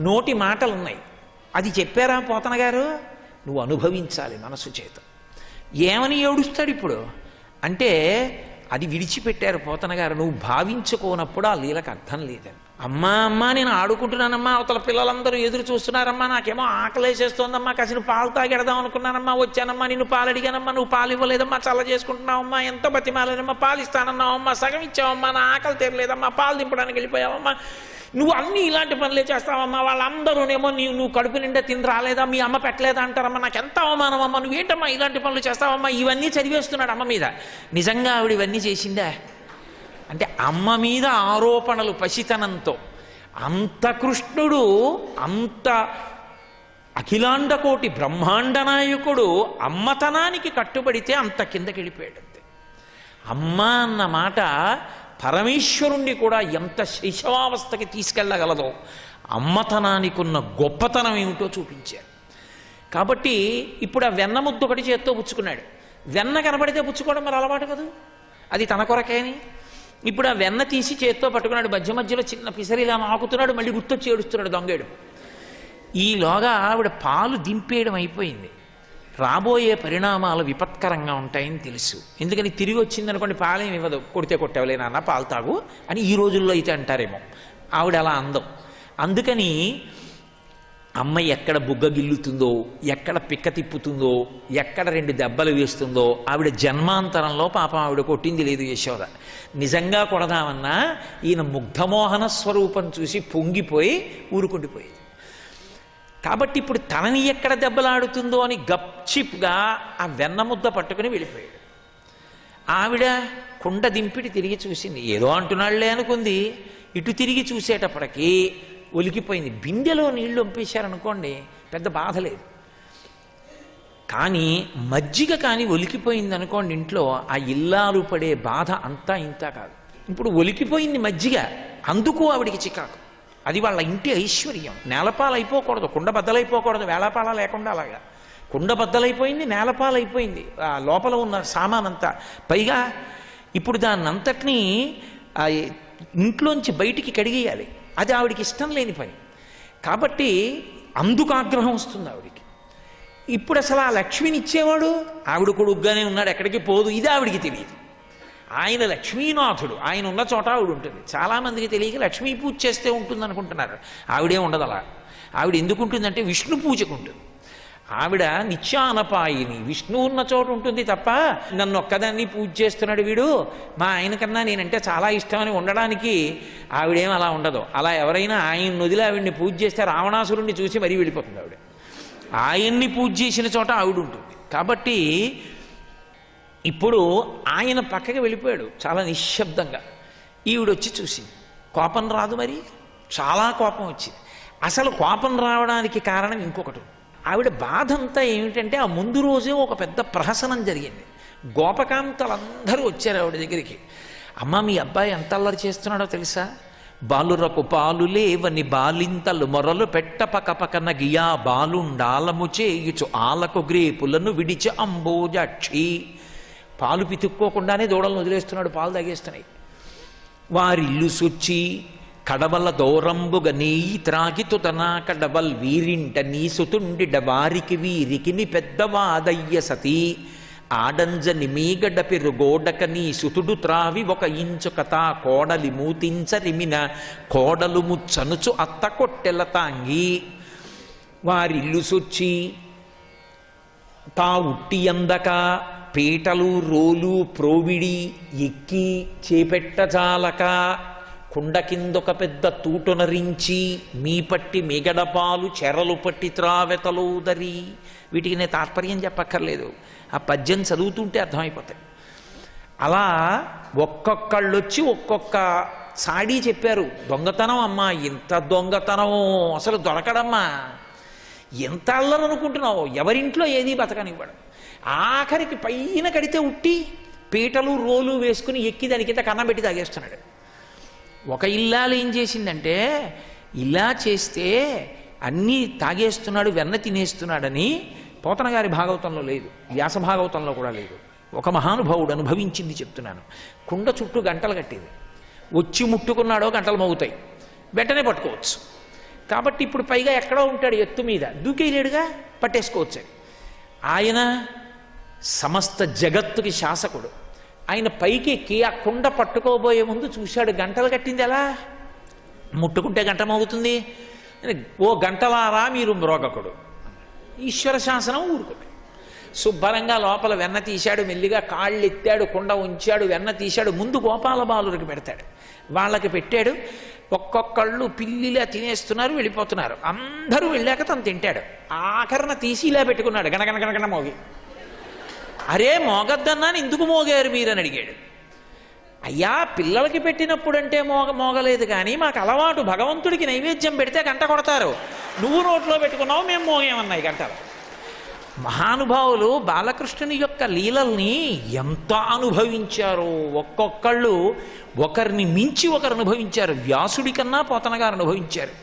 I: నోటి మాటలు ఉన్నాయి. అది చెప్పారా పోతన గారు, నువ్వు అనుభవించాలి మనసు చేత. ఏమని ఏడుస్తాడు ఇప్పుడు అంటే అది విడిచిపెట్టారు పోతన గారు. నువ్వు భావించుకోనప్పుడు ఆ లీలకు అర్థం లేదని. అమ్మా అమ్మా నేను ఆడుకుంటున్నానమ్మా, అవతల పిల్లలందరూ ఎదురు చూస్తున్నారమ్మా, నాకేమో ఆకలేసేస్తోందమ్మా, కాసిన పాలు తాగెడదాం అనుకున్నానమ్మా, వచ్చానమ్మా, నిన్ను పాలు అడిగానమ్మా, నువ్వు పాలు ఇవ్వలేదమ్మా, చల్ల చేసుకుంటున్నావమ్మా, ఎంత బతిమాలేదమ్మా, పాలు ఇస్తానన్నావమ్మా, సగం ఇచ్చావమ్మా, నా ఆకలి తీరలేదమ్మా, పాలు దింపడానికి వెళ్ళిపోయావమ్మా, నువ్వు అన్నీ ఇలాంటి పనులే చేస్తావమ్మా, వాళ్ళందరూనేమో నువ్వు కడుపు నిండా తిని రాలేదా, మీ అమ్మ పెట్టలేదా అంటారమ్మా, నాకు ఎంత అవమానం అమ్మా, నువ్వేంటమ్మా ఇలాంటి పనులు చేస్తావమ్మా. ఇవన్నీ చదివేస్తున్నాడు అమ్మ మీద. నిజంగా ఆవిడ ఇవన్నీ చేసిందా అంటే అమ్మ మీద ఆరోపణలు పసితనంతో. అంత కృష్ణుడు, అంత అఖిలాండ కోటి బ్రహ్మాండ నాయకుడు అమ్మతనానికి కట్టుబడితే అంత కిందకి వెళ్ళిపోయాడు. అంతే. అమ్మ అన్న మాట పరమేశ్వరుణ్ణి కూడా ఎంత శైశవావస్థకి తీసుకెళ్ళగలదో అమ్మతనానికి ఉన్న గొప్పతనం ఏమిటో చూపించారు. కాబట్టి ఇప్పుడు ఆ వెన్న ముద్దు ఒకటి చేత్తో పుచ్చుకున్నాడు. వెన్న కనబడితే పుచ్చుకోవడం మరి అలవాటు కదా, అది తన కొరకేని. ఇప్పుడు ఆ వెన్న తీసి చేత్తో పట్టుకున్నాడు. మధ్య మధ్యలో చిన్న పిసరిలా ఆకుతున్నాడు, మళ్ళీ గుర్తొచ్చి ఏడుస్తున్నాడు దొంగేడు. ఈలోగా ఆవిడ పాలు దింపేయడం అయిపోయింది. రాబోయే పరిణామాలు విపత్కరంగా ఉంటాయని తెలుసు. ఎందుకని తిరిగి వచ్చిందనుకోండి పాలేం ఇవ్వదు, కొడితే కొట్టేవలే నాన్న పాలు తాగు అని ఈ రోజుల్లో అయితే అంటారేమో. ఆవిడ అలా అందం. అందుకని అమ్మ ఎక్కడ బుగ్గ గిల్లుతుందో, ఎక్కడ పిక్క తిప్పుతుందో, ఎక్కడ 2 దెబ్బలు వేస్తుందో ఆవిడ జన్మాంతరంలో పాపం ఆవిడ కొట్టింది లేదు యశోద. నిజంగా కొడదామన్నా ఈయన ముగ్ధమోహన స్వరూపం చూసి పొంగిపోయి ఊరుకుండిపోయేది. కాబట్టి ఇప్పుడు తనని ఎక్కడ దెబ్బలాడుతుందో అని గప్చిప్గా ఆ వెన్న ముద్ద పట్టుకుని వెళ్ళిపోయాడు. ఆవిడ కుండ దింపిడి తిరిగి చూసింది, ఏదో అంటున్నాళ్లే అనుకుంది. ఇటు తిరిగి చూసేటప్పటికీ ఒలికిపోయింది. బిందెలో నీళ్లు వంపేశారనుకోండి పెద్ద బాధ లేదు, కానీ మజ్జిగ కానీ ఒలికిపోయింది అనుకోండి ఇంట్లో ఆ ఇల్లాలు పడే బాధ అంతా ఇంత కాదు. ఇప్పుడు ఒలికిపోయింది మజ్జిగ, అందుకు ఆవిడికి చికాకు. అది వాళ్ళ ఇంటి ఐశ్వర్యం. నేలపాలైపోకూడదు, కుండ బద్దలైపోకూడదు, వేళాపాల లేకుండా. అలాగా కుండ బద్దలైపోయింది, నేలపాలైపోయింది ఆ లోపల ఉన్న సామానంతా. పైగా ఇప్పుడు దాన్నంతటినీ ఇంట్లోంచి బయటికి కడిగేయాలి. అది ఆవిడికి ఇష్టం లేని పని. కాబట్టి అందుకు ఆగ్రహం వస్తుంది ఆవిడికి. ఇప్పుడు అసలు ఆ లక్ష్మిని ఇచ్చేవాడు ఆవిడ కొడుగ్గానే ఉన్నాడు, ఎక్కడికి పోదు. ఇది ఆవిడికి తెలియదు. ఆయన లక్ష్మీనాథుడు, ఆయన ఉన్న చోట ఆవిడ ఉంటుంది. చాలామందికి తెలియక లక్ష్మీ పూజ చేస్తే ఉంటుంది అనుకుంటున్నారు. ఆవిడే ఉండదు అలా. ఆవిడ ఎందుకు ఉంటుందంటే విష్ణు పూజకు ఉంటుంది. ఆవిడ నిత్యానపాయిని, విష్ణువు ఉన్న చోట ఉంటుంది తప్ప నన్ను ఒక్కదాన్ని పూజ చేస్తున్నాడు వీడు, మా ఆయన కన్నా నేనంటే చాలా ఇష్టమని ఉండడానికి ఆవిడేం అలా ఉండదు. అలా ఎవరైనా ఆయన వదిలి ఆవిడ్ని పూజ చేస్తే రావణాసురుణ్ణి చూసి మరీ వెళ్ళిపోతుంది ఆవిడ. ఆయన్ని పూజ చేసిన చోట ఆవిడ ఉంటుంది. కాబట్టి ఇప్పుడు ఆయన పక్కకి వెళ్ళిపోయాడు చాలా నిశ్శబ్దంగా. ఈవిడొచ్చి చూసింది. కోపం రాదు మరి, చాలా కోపం వచ్చింది. అసలు కోపం రావడానికి కారణం ఇంకొకటి. ఆవిడ బాధ అంతా ఏమిటంటే ఆ ముందు రోజే ఒక పెద్ద ప్రహసనం జరిగింది. గోపకాంతలందరూ వచ్చారు ఆవిడ దగ్గరికి. అమ్మ మీ అబ్బాయి ఎంత అల్లరి చేస్తున్నాడో తెలుసా? బాలురకు పాలు లేవని బాలింతలు మొరలు పెట్ట పకపకన గియా బాలుండాలము చేయుచు ఆలకు గ్రేపులను విడిచి అంబోజాక్షి. పాలు పితుక్కోకుండానే దూడలను వదిలేస్తున్నాడు, పాలు తాగేస్తున్నాయి. వారిల్లు సొచ్చి కడవల దూరంబుగ నెయ్యి త్రాగి తుతనా కడవల్ వీరింట నీ సుతుండిడ వారికి వీరికిని పెద్దవాదయ్య సతీ ఆడంజని మీగడ పెరుగోడక నీ సుతుడు త్రావి 1 ఇంచు కథా కోడలి మూతించరిమిన కోడలు ముచ్చనుచు అత్త కొట్టెల తాంగి. వారిల్లు సొచ్చి తా ఉట్టి అందక పీటలు రోలు ప్రోవిడి ఎక్కి చేపెట్టజాలక కుండ కిందొక పెద్ద తూటునరించి మీ పట్టి మిగడపాలు చెరలు పట్టి త్రావెతలోదరి. వీటికి నేను తాత్పర్యం చెప్పక్కర్లేదు, ఆ పద్యం చదువుతుంటే అర్థమైపోతాయి. అలా ఒక్కొక్కళ్ళొచ్చి ఒక్కొక్క సాడీ చెప్పారు. దొంగతనం అమ్మా, ఇంత దొంగతనం అసలు దొరకడమ్మా, ఎంత అల్లరనుకుంటున్నావు, ఎవరింట్లో ఏది బతకనివ్వడం. ఆఖరికి పైన కడితే ఉట్టి పీటలు రోలు వేసుకుని ఎక్కి దాని కింద కన్నం పెట్టి తాగేస్తున్నాడు. ఒక ఇల్లాలు ఏం చేసిందంటే ఇలా చేస్తే అన్నీ తాగేస్తున్నాడు, వెన్న తినేస్తున్నాడని పోతన గారి భాగవతంలో లేదు, వ్యాస భాగవతంలో కూడా లేదు. ఒక మహానుభావుడు అనుభవించింది చెప్తున్నాను. కుండ చుట్టూ గంటలు కట్టేది, వచ్చి ముట్టుకున్నాడో గంటలు మోగుతాయి, వెంటనే పట్టుకోవచ్చు. కాబట్టి ఇప్పుడు పైగా ఎక్కడో ఉంటాడు ఎత్తు మీద, దూకేయలేడుగా, పట్టేసుకోవచ్చు. ఆయన సమస్త జగత్తుకి శాసకుడు. ఆయన పైకి ఎక్కి ఆ కుండ పట్టుకోబోయే ముందు చూశాడు, గంటలు కట్టింది ఎలా, ముట్టుకుంటే గంట మోగుతుంది. ఓ గంటలారా మీరు మ్రోగకుడు. ఈశ్వర శాసనం ఊరుకుంది. శుభ్రంగా లోపల వెన్న తీశాడు, మెల్లిగా కాళ్ళు ఎత్తాడు, కుండ ఉంచాడు, వెన్న తీశాడు. ముందు గోపాల బాలురికి పెడతాడు, వాళ్ళకి పెట్టాడు. ఒక్కొక్కళ్ళు పిల్లిలా తినేస్తున్నారు, వెళ్ళిపోతున్నారు. అందరూ వెళ్ళాక తను తింటాడు. ఆఖరణ తీసి ఇలా పెట్టుకున్నాడు, గనగనగనగన మోగి. అరే మోగద్దన్నాను, ఎందుకు మోగారు మీరని అడిగాడు. అయ్యా పిల్లలకి పెట్టినప్పుడంటే మోగలేదు, కానీ మాకు అలవాటు, భగవంతుడికి నైవేద్యం పెడితే గంట కొడతారు, నువ్వు నోట్లో పెట్టుకున్నావు, మేము మోగేమన్నాయి గంటలు. మహానుభావులు బాలకృష్ణుని యొక్క లీలల్ని ఎంత అనుభవించారో, ఒక్కొక్కళ్ళు ఒకరిని మించి ఒకరు అనుభవించారు. వ్యాసుడి కన్నా పోతన గారు అనుభవించారు,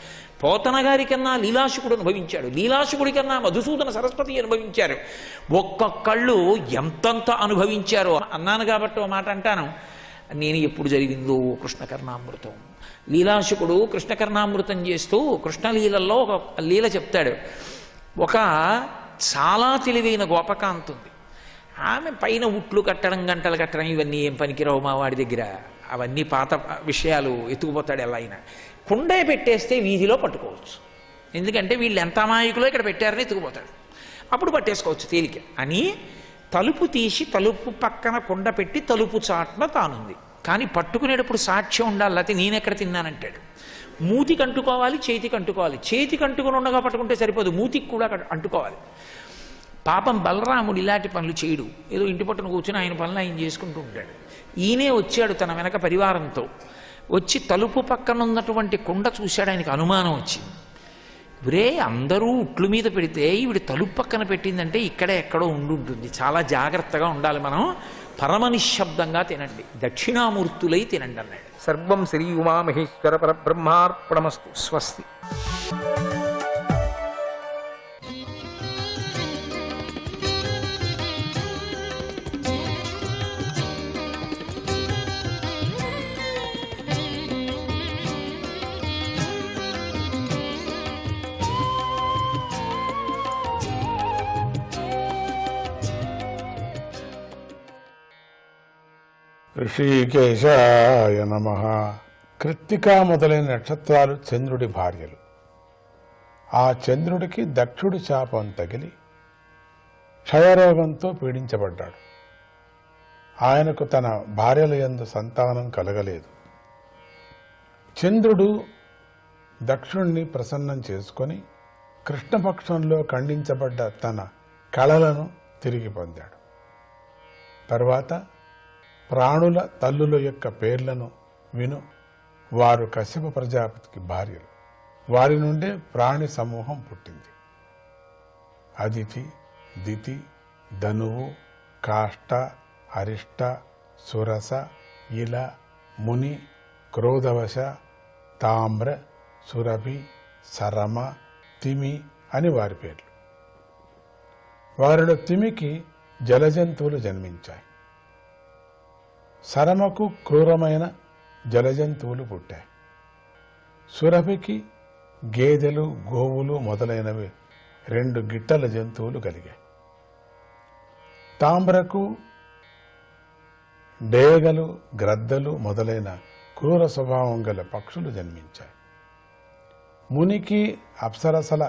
I: పోతన గారి కన్నా లీలాశుకుడు అనుభవించాడు, లీలాశుకుడి కన్నా మధుసూదన సరస్వతి అనుభవించారు. ఒక్కొక్కళ్ళు ఎంతంత అనుభవించారో. అన్నాను కాబట్టి ఓ మాట అంటాను, నేను ఎప్పుడు జరిగిందో కృష్ణకర్ణామృతం. లీలాశుకుడు కృష్ణకర్ణామృతం చేస్తూ కృష్ణలీలల్లో ఒక లీల చెప్తాడు. ఒక చాలా తెలివైన గోపకాంత ఉంది. ఆమె పైన ఉట్లు కట్టడం, గంటలు కట్టడం ఇవన్నీ ఏం పనికిరావు మా వాడి దగ్గర, అవన్నీ పాత విషయాలు, ఎత్తుకుపోతాడు ఎలా అయినా. కుండే పెట్టేస్తే వీధిలో పట్టుకోవచ్చు, ఎందుకంటే వీళ్ళు ఎంత అమాయకులో ఇక్కడ పెట్టారని ఎత్తుకుపోతాడు, అప్పుడు పట్టేసుకోవచ్చు తేలిక అని తలుపు తీసి తలుపు పక్కన కుండ పెట్టి తలుపు చాటున తానుంది. కానీ పట్టుకునేటప్పుడు సాక్ష్యం ఉండాలి, లేకపోతే నేనెక్కడ తిన్నానంటాడు. మూతికి అంటుకోవాలి, చేతికి అంటుకోవాలి. చేతికి అంటుకుని ఉండగా పట్టుకుంటే సరిపోదు, మూతికి కూడా అంటుకోవాలి. పాపం బలరాముడు ఇలాంటి పనులు చేయడు, ఏదో ఇంటి పట్టున కూర్చొని ఆయన పనులు ఆయన చేసుకుంటూ ఉంటాడు. ఈయనే వచ్చాడు తన వెనక పరివారంతో, వచ్చి తలుపు పక్కన ఉన్నటువంటి కుండ చూశాడు. ఆయనకు అనుమానం వచ్చింది, ఒరే అందరూ ఉట్లు మీద పెడితే ఈవిడ తలుపు పక్కన పెట్టిందంటే ఇక్కడే ఎక్కడో ఉండుంటుంది, చాలా జాగ్రత్తగా ఉండాలి మనం, పరమ నిశ్శబ్దంగా తినండి, దక్షిణామూర్తులై తినండి అన్నాడు.
J: సర్వం శ్రీ ఉమామహేశ్వర పరబ్రహ్మార్పణమస్తు. స్వస్తి.
K: ఋషికేశాయ నమః. కృత్తిక మొదలైన నక్షత్రాలు చంద్రుడి భార్యలు. ఆ చంద్రుడికి దక్షుడి శాపం తగిలి క్షయరోగంతో పీడించబడ్డాడు. ఆయనకు తన భార్యల యందు సంతానం కలగలేదు. చంద్రుడు దక్షుణ్ణి ప్రసన్నం చేసుకొని కృష్ణపక్షంలో ఖండించబడ్డ తన కళలను తిరిగి పొందాడు. తర్వాత ప్రాణుల తల్లుల యొక్క పేర్లను విను, వారు కశ్యప ప్రజాపతికి భార్యలు. వారి నుండే ప్రాణి సమూహం పుట్టింది. అదితి, దితి, ధనువు, కాష్ట, అరిష్ట, సురస, ఇల, ముని, క్రోధవశ, తామ్ర, సురభి, సరమ, తిమి అని వారి పేర్లు. వారిలో తిమికి జలజంతువులు జన్మించాయి. సరమకు క్రూరమైన జలజంతువులు పుట్టాయి. సురభికి గేదెలు, గోవులు మొదలైనవి 2 గిట్టల జంతువులు కలిగాయి. తామ్రకు డేగలు, గ్రద్దలు మొదలైన క్రూర స్వభావం గల పక్షులు జన్మించాయి. మునికి అప్సరసల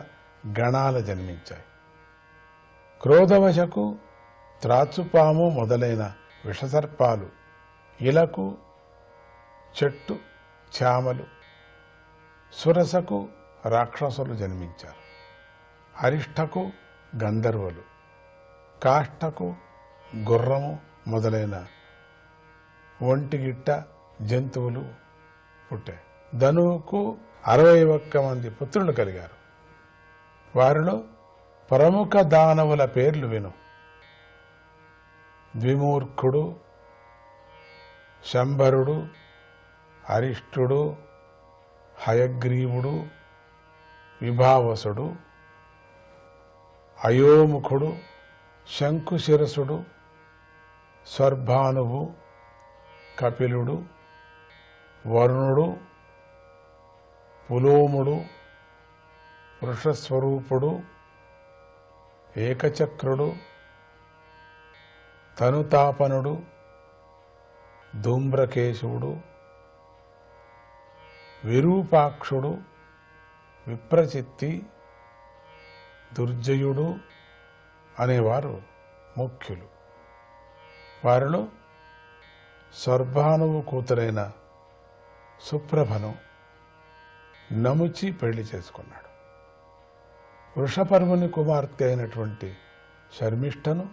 K: గణాలు జన్మించాయి. క్రోధవశకు త్రాచుపాము మొదలైన విషసర్పాలు, ఇలకు చెట్టు చామలు, సురసకు రాక్షసులు జన్మించారు. అరిష్టకు గంధర్వులు, కాష్టకు గుర్రము మొదలైన ఒంటిగిట్ట జంతువులు పుట్టాయి. ధనువుకు 61 మంది పుత్రులు కలిగారు. వారిలో ప్రముఖ దానవుల పేర్లు విను: ద్విమూర్ఖుడు, శంబరుడు, అరిష్టుడు, హయగ్రీవుడు, విభావసుడు, అయోముఖుడు, శంకుశిరసుడు, స్వర్భానువు, కపిలుడు, వరుణుడు, పులోముడు, వృషస్వరూపుడు, ఏకచక్రుడు, తనుతాపనుడు, ధూమ్రకేశవుడు, విరూపాక్షుడు, విప్రచిత్తి, దుర్జయుడు అనేవారు ముఖ్యులు. వారిలో స్వర్భానువు కూతురైన సుప్రభను నముచి పెళ్లి చేసుకున్నాడు. వృషపర్వుని కుమార్తె అయినటువంటి శర్మిష్ఠను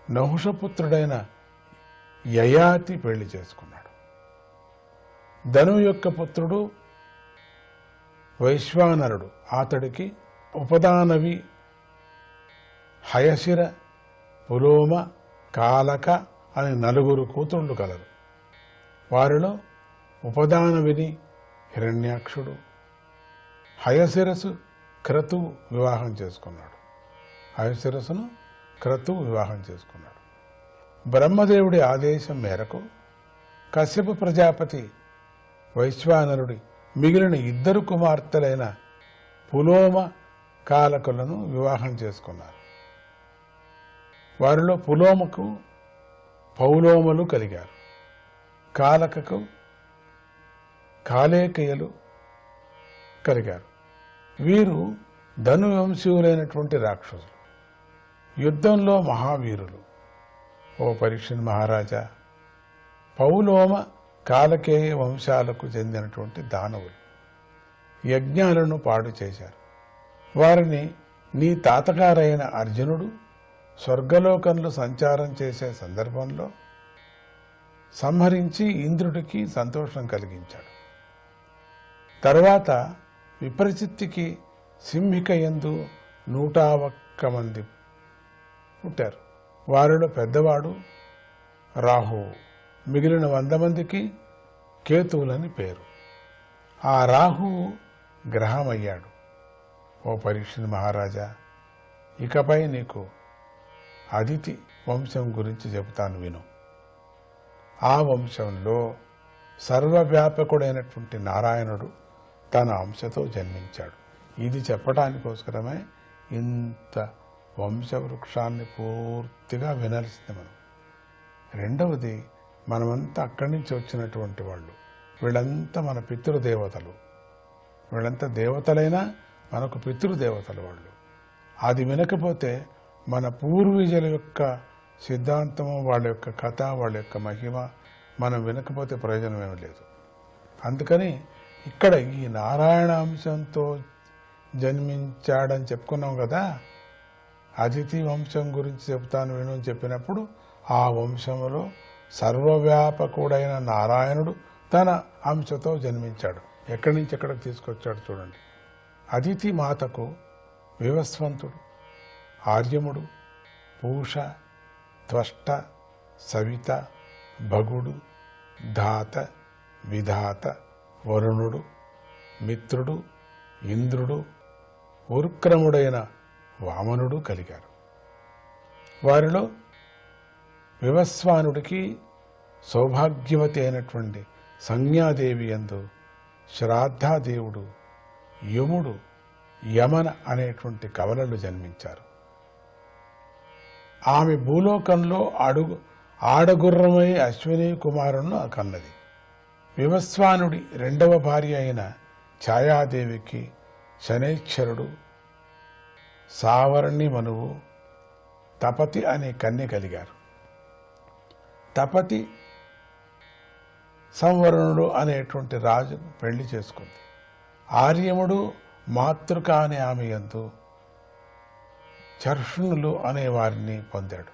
K: నహుషపుత్రుడైన యయాతి పెళ్లి చేసుకున్నాడు. ధనువు యొక్క పుత్రుడు వైశ్వానరుడు. అతడికి ఉపదానవి, హయశిర, పులోమ, కాలక అనే 4 కూతుళ్ళు కలరు. వారిలో ఉపదానవిని హిరణ్యాక్షుడు, హయశిరసు క్రతువు వివాహం చేసుకున్నాడు. హయశిరసును క్రతువు వివాహం చేసుకున్నాడు. బ్రహ్మదేవుడి ఆదేశం మేరకు కశ్యప ప్రజాపతి వైశ్వానరుడి మిగిలిన 2 కుమార్తెలైన పులోమ, కాలకులను వివాహం చేసుకున్నారు. వారిలో పులోమకు పౌలోమలు కలిగారు. కాలకకు కాలేకయులు కలిగారు. వీరు ధనువంశీయులైనటువంటి రాక్షసులు, యుద్ధంలో మహావీరులు. ఓ పరీక్షణ్ మహారాజా, పౌలోమ కాలకేయ వంశాలకు చెందినటువంటి దానవులు యజ్ఞాలను పాడు చేశారు. వారిని నీ తాతగారైన అర్జునుడు స్వర్గలోకంలో సంచారం చేసే సందర్భంలో సంహరించి ఇంద్రుడికి సంతోషం కలిగించాడు. తర్వాత విప్రచిత్తికి సింహిక యందు 101 మంది పుట్టారు. వారిలో పెద్దవాడు రాహువు, మిగిలిన 100 మందికి కేతువులని పేరు. ఆ రాహువు గ్రహమయ్యాడు. ఓ పరీక్షణ్ మహారాజా, ఇకపై నీకు అదితి వంశం గురించి చెబుతాను విను. ఆ వంశంలో సర్వవ్యాపకుడైనటువంటి నారాయణుడు తన అంశతో జన్మించాడు. ఇది చెప్పడానికోసరమే ఇంత వంశవృక్షాన్ని పూర్తిగా వినాల్సింది మనం. రెండవది, మనమంతా అక్కడి నుంచి వచ్చినటువంటి వాళ్ళు. వీళ్ళంతా మన పితృదేవతలు. వీళ్ళంతా దేవతలైనా మనకు పితృదేవతలు వాళ్ళు. అది వినకపోతే మన పూర్వీజుల యొక్క సిద్ధాంతము, వాళ్ళ యొక్క కథ, వాళ్ళ యొక్క మహిమ మనం వినకపోతే ప్రయోజనం ఏమీ లేదు. అందుకని ఇక్కడ ఈ నారాయణ అంశంతో జన్మించాడని చెప్పుకున్నాం కదా, అదితి వంశం గురించి చెప్తాను విను అని చెప్పినప్పుడు ఆ వంశంలో సర్వవ్యాపకుడైన నారాయణుడు తన అంశతో జన్మించాడు. ఎక్కడి నుంచి ఎక్కడికి తీసుకొచ్చాడు చూడండి. అదితి మాతకు వివస్వంతుడు, ఆర్యముడు, పూష, త్వష్ట, సవిత, భగుడు, ధాత, విధాత, వరుణుడు, మిత్రుడు, ఇంద్రుడు, ఉరుక్రముడైన వామనుడు కలిగారు. వారిలో వివస్వానుడికి సౌభాగ్యవతి అయినటువంటి సంజ్ఞాదేవి యందు శ్రాద్ధాదేవుడు, యముడు, యమన అనేటువంటి కవలలు జన్మించారు. ఆమె భూలోకంలో ఆడగుర్రమై అశ్విని కుమారులను కన్నది. వివస్వానుడి 2వ భార్య అయిన ఛాయాదేవికి శనైశ్చరుడు, సావర్ణి మనువు, తపతి అనే కన్య కలిగారు. తపతి సంవరణుడు అనేటువంటి రాజును పెళ్లి చేసుకుంది. ఆర్యముడు మాతృక అనే ఆమె యందు చర్షణులు అనే వారిని పొందాడు.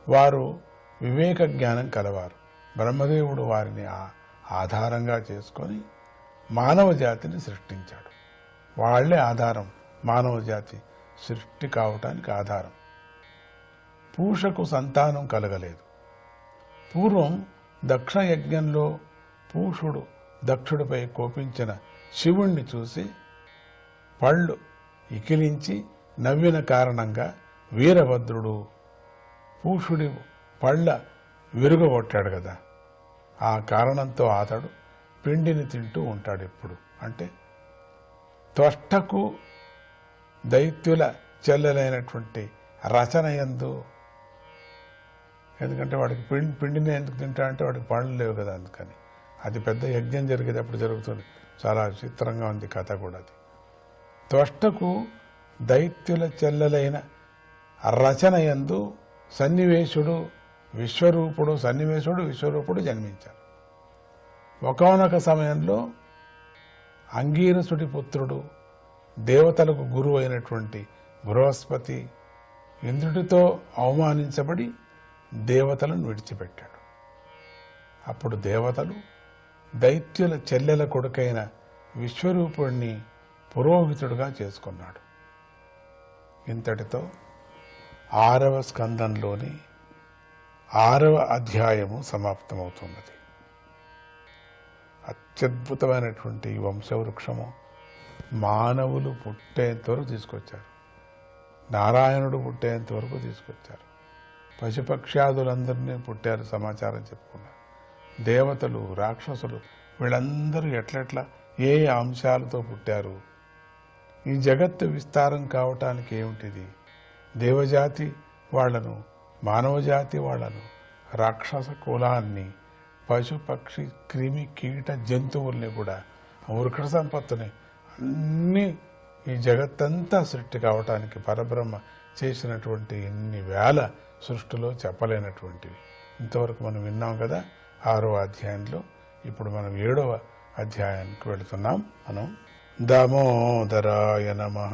K: వారు వివేక జ్ఞానం కలవారు. బ్రహ్మదేవుడు వారిని ఆధారంగా చేసుకొని మానవ జాతిని సృష్టించాడు. వాళ్లే ఆధారం, మానవ జాతి సృష్టి కావటానికి ఆధారం. పూషకు సంతానం కలగలేదు. పూర్వం దక్ష యజ్ఞంలో పూషుడు దక్షుడిపై కోపించిన శివుణ్ణి చూసి పళ్ళు ఇకిలించి నవ్విన కారణంగా వీరభద్రుడు పూషుడి పళ్ళ విరుగగొట్టాడు కదా. ఆ కారణంతో అతడు పిండిని తింటూ ఉంటాడు ఎప్పుడు. అంటే త్వష్టకు దైత్యుల చెల్లెలైనటువంటి రచన యందు, ఎందుకంటే వాడికి పిండిని ఎందుకు తింటాడంటే వాడికి పళ్ళు లేవు కదా, అందుకని. అది పెద్ద యజ్ఞం జరిగేటప్పుడు జరుగుతుంది. చాలా చిత్రంగా ఉంది కథ కూడా. అది త్వష్టకు దైత్యుల చెల్లెలైన రచన యందు సన్నివేశుడు విశ్వరూపుడు జన్మించారు. ఒకానొక సమయంలో అంగీరసుడి పుత్రుడు, దేవతలకు గురువు అయినటువంటి బృహస్పతి ఇంద్రుడితో అవమానించబడి దేవతలను విడిచిపెట్టాడు. అప్పుడు దేవతలు దైత్యుల చెల్లెల కొడుకైన విశ్వరూపుడిని పురోహితుడుగా చేసుకున్నాడు. ఇంతటితో 6వ స్కందంలోని 6వ అధ్యాయము సమాప్తమవుతున్నది. అత్యద్భుతమైనటువంటి ఈ వంశవృక్షము మానవులు పుట్టేంతవరకు తీసుకొచ్చారు. నారాయణుడు పుట్టేంత వరకు తీసుకొచ్చారు. పశుపక్ష్యాదులందరినీ పుట్టారు, సమాచారం చెప్పుకున్నారు. దేవతలు, రాక్షసులు వీళ్ళందరూ ఎట్లెట్లా ఏ అంశాలతో పుట్టారు, ఈ జగత్తు విస్తారం కావటానికి ఏమిటిది? దేవజాతి వాళ్లను, మానవజాతి వాళ్లను, రాక్షస కులాన్ని, పశు పక్షి క్రిమి కీట జంతువుల్ని కూడా, వృక్ష సంపత్తుని అన్నీ ఈ జగత్తంతా సృష్టి కావటానికి పరబ్రహ్మ చేసినటువంటి ఎన్ని వేల సృష్టిలో చెప్పలేనటువంటివి. ఇంతవరకు మనం విన్నాం కదా 6వ అధ్యాయంలో. ఇప్పుడు మనం 7వ అధ్యాయానికి వెళుతున్నాం. మనం దామోదరాయ నమః.